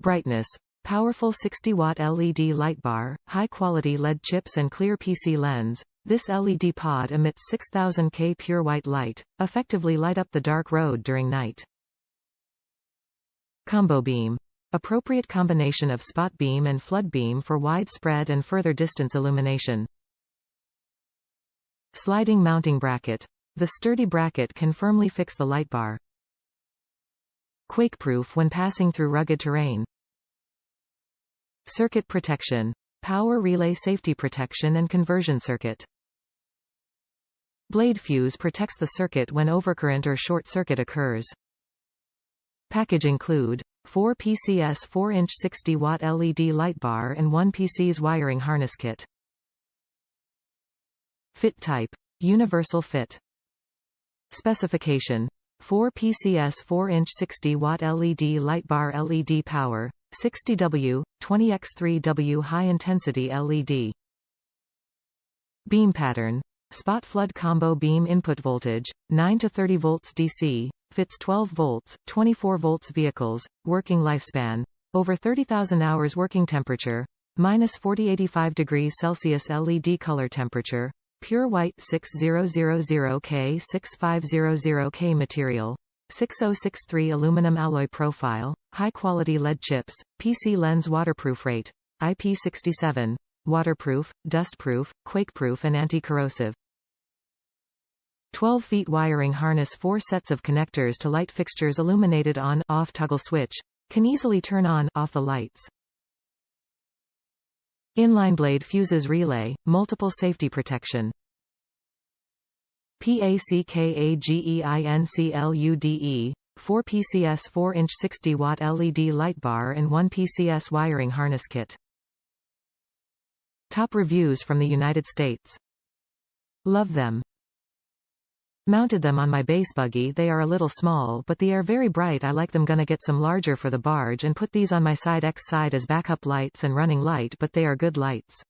Brightness. Powerful 60-watt LED light bar, high-quality LED chips and clear PC lens. This LED pod emits 6000 K pure white light, effectively light up the dark road during night. Combo beam. Appropriate combination of spot beam and flood beam for widespread and further distance illumination. Sliding mounting bracket. The sturdy bracket can firmly fix the light bar. Quakeproof when passing through rugged terrain. Circuit protection. Power relay safety protection and conversion circuit. Blade fuse protects the circuit when overcurrent or short circuit occurs. Package include 4PCS 4Inch 60-watt LED light bar and 1PCSWiring Harness Kit. Fit type. Universal fit. Specification. 4PCS 4Inch 60-watt LED light bar LED power, 60W, 20x3W high-intensity LED. Beam pattern. Spot flood combo beam input voltage, 9 to 30 volts DC, fits 12 volts, 24 volts vehicles, working lifespan, over 30,000 hours working temperature, -4085 degrees Celsius LED color temperature, pure white 6000K 6500K material, 6063 aluminum alloy profile, high-quality LED chips, PC Lens WaterproofRate, IP67, waterproof, dustproof, quakeproof and anti-corrosive. 12 feet wiring harness, 4 sets of connectors to light fixtures illuminated on/off toggle switch, can easily turn on/off the lights. Inlineblade fuses relay, multiple safety protection. PACKAGEINCLUDE, 4PCS 4Inch 60-watt LED light bar and 1PCSWiring Harness Kit. Top reviews from the United States. Love them. Mounted them on my base buggy. They are a little small but they are very bright. I like them. Gonna get some larger for the barge and put these on my side X side as backup lights and running light, but they are good lights.